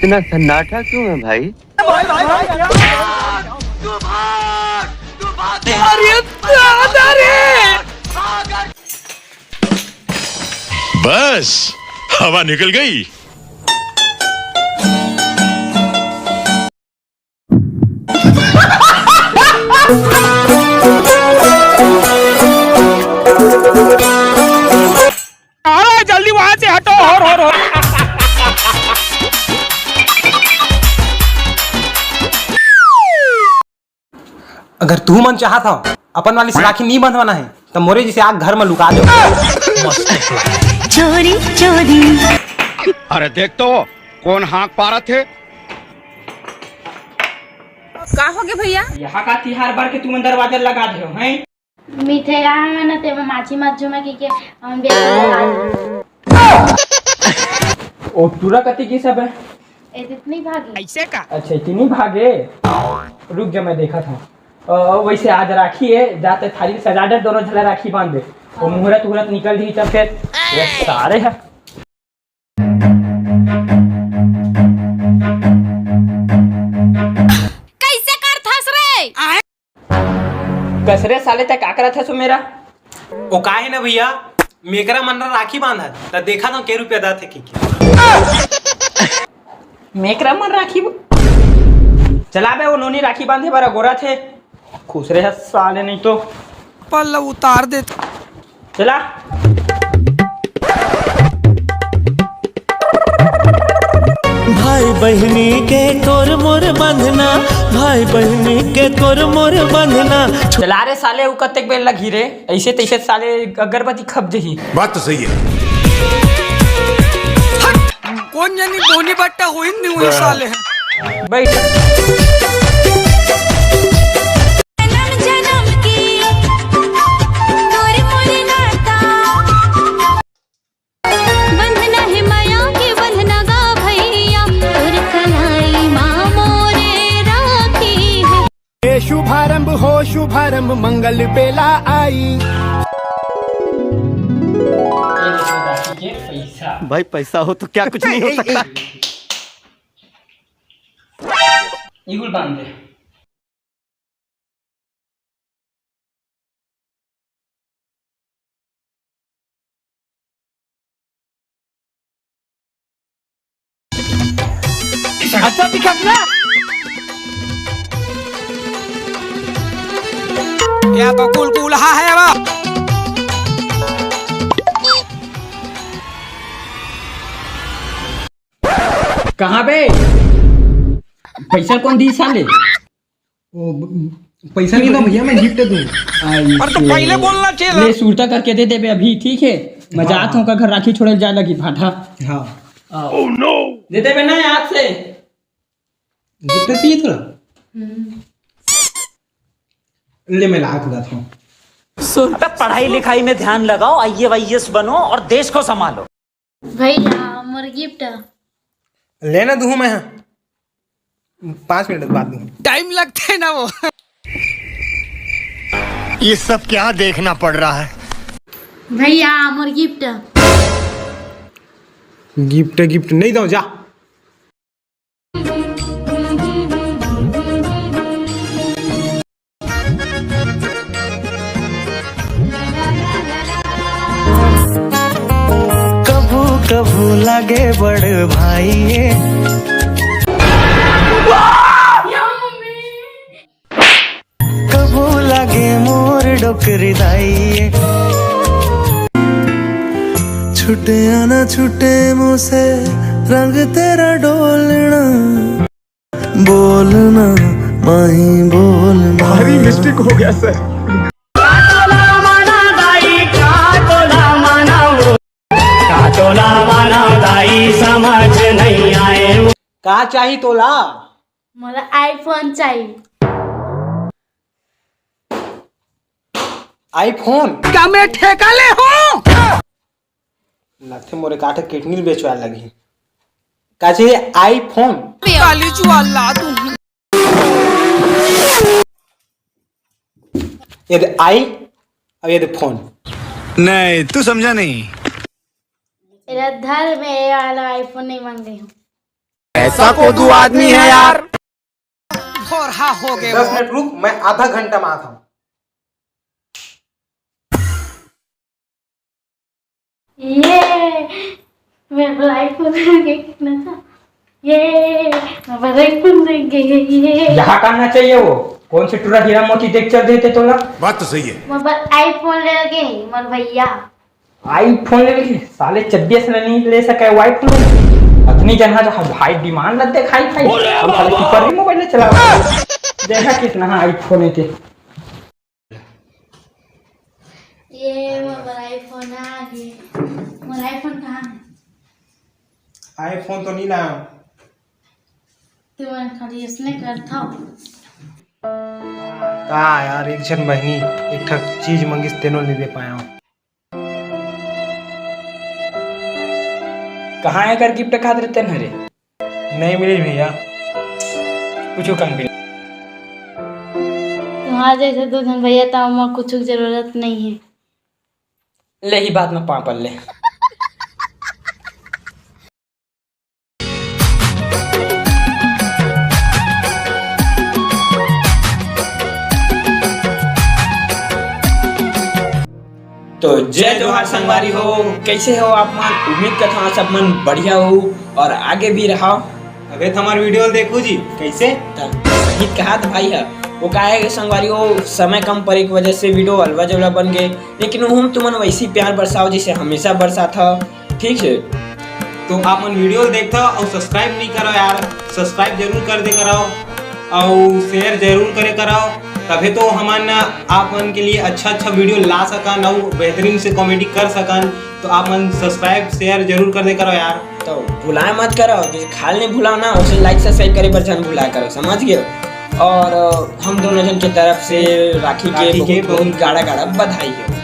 इतना सन्नाटा क्यों है भाई? बस हवा निकल गई। जल्दी वहां से हटो। हो अगर तू मन चाहा था अपन वाली से राखी नहीं बंधवाना है तो मोरे जिसे आग घर में लुका दो। चोरी चोरी। अरे देख तो कौन हाँक पा रहे थे। का हो गए भैया? यहाँ का तिहार बार के तुम दरवाजा लगा दे हो हैं? मीठे रहा है ना ते माछी मत जुमा की हम बेटा ओ पूरा कति की सब है? इतनी भागी ऐसे का? अच्छा इतनी भागे। रुक जा मैं देखा था। वैसे आज राखी है जाते थाली सजा दे दोनों झला राखी बांध दे और मुहूर्त उहूर्त निकल दी तब फिर ये सारे है। कैसे कर थस रे? कसरे साले तक आकरा था सो मेरा ओ का है ना भैया मेकरा मन राखी बांधा तो देखा था के रुपया दा थे की मेकरा मन राखी चला बे वो नोनी राखी बांधे बारा गोरा थे खुश रहे साले नहीं तो पल्ला उतार दे। चला भाई बहनी के तोर मोर बंधना भाई बहनी के तोर मोर बंधना। चला रे साले उ कतेक बेल लगी रे ऐसे तैसे साले अगरबत्ती खप जही। बात तो सही है। कौन जानी बोनी बट्टा हुई नहीं हुई साले हैं। बैठ शुभारंभ हो शुभारंभ मंगल बेला आई। भाई पैसा हो तो क्या कुछ नहीं हो सकता। इगुल बांध दे। अच्छा दिखा या तो कुल कुलहा है वो। कहाँ पे पैसा कौन दी साले? ओ पैसा नहीं दो भैया मैं गिफ्ट दूं। पर तो पहले बोलना चाहिए। ले सूरता करके दे दे अभी ठीक है। मजाक हो का घर राखी छोड़े जाए लगी भाटा। हाँ ओह नो दे दे ना याद से गिफ्ट चाहिए थोड़ा। ले मैं ला खुदा था। पढ़ाई लिखाई में ध्यान लगाओ IAS बनो और देश को संभालो। भैया मोर गिफ्ट लेना दूं मैं 5 मिनट बाद दूं। टाइम लगते है ना वो। ये सब क्या देखना पड़ रहा है? भैया मोर गिफ्ट गिफ्ट गिफ्ट नहीं दो जा। कभू कभू लगे बड़ भाई कभू लगे मोर डोकरी दाई। छुटे आना छुटे मुँह से रंग तेरा डोलना बोलना माही बोलना। भारी मिस्टेक हो गया सर। समझ नहीं आए का चाहिए तोला? मोला आईफोन चाहिए। आईफोन क्या मैं ठेका ले हूँ? लगते मोरे काटे किडनी बेचवा लगी। का चाहिए आईफोन? काली जुआ ला दूंगी। ये आई और ये फोन। नहीं तू समझा नहीं। मेरा धर्म में ये वाला आईफोन नहीं मांग रही हूँ। ऐसा कोदू आदमी है यार। भोरहा हो गए 10 मिनट रुक, मैं आधा घंटा में आता हूँ। ये मैं बड़ाई फोन देंगे कितना था। ये मैं बड़ाई फोन देंगे। ये यहाँ करना चाहिए वो कौन से टूरा हीरा मोती देख चल देते तो ना। बात तो सही है। मोबाइल आईफोन ले लगे मोर भैया। आईफोन ले लगे साले 24 में नहीं ले सके वो आईफोन। अतनी जना जो भाई डिमांड लगते खाई खाई हम साले कीपर भी मोबाइल चला देखा कितना आईफोन थे। ये मोबाइल आईफोन आ गए। मोर आईफोन कहाँ है? आईफोन तो नहीं लाया। तुम्हारे खाली इसने करता कहा यार, एक जन बहनी एक ठक चीज मंगिस तेनो नहीं दे पाया हूँ। कहाँ है कर गिफ्ट खाद रहते न रे? नहीं मिले भैया। पूछो कम भी तुम्हारे जैसे दो जन भैया तो हमारे कुछ की जरूरत नहीं है। ले ही बात में पापल ले। तो जय जोहार संगवारी हो, कैसे हो आप मन? उम्मीद करता हूँ सब मन बढ़िया हो और आगे भी रहो। अबे हमारे वीडियो देखो जी कैसे सही कहा था भाई है वो का है संगवारी हो, समय कम पड़े की वजह से वीडियो अलवा जवला बन गए, लेकिन हम तुमन वैसी प्यार बरसाओ जैसे हमेशा बरसा था। ठीक है तो आप मन वीडियो देखता और सब्सक्राइब नहीं करो यार, सब्सक्राइब जरूर कर दे कराओ और शेयर जरूर करे कराओ, तभी तो हमन आप मन के लिए अच्छा वीडियो ला सकन और बेहतरीन से कॉमेडी कर सकन। तो आप मन सब्सक्राइब शेयर जरूर कर दे करो यार। तो भुलाए मत करो, जैसे खाल नहीं भुलाओ ना उसे लाइक सब्सक्राइब करे पर जन भुलाया करो, समझ गए? और हम दोनों जन की तरफ से राखी के बहुत गाढ़ा गाढ़ा बधाई हो।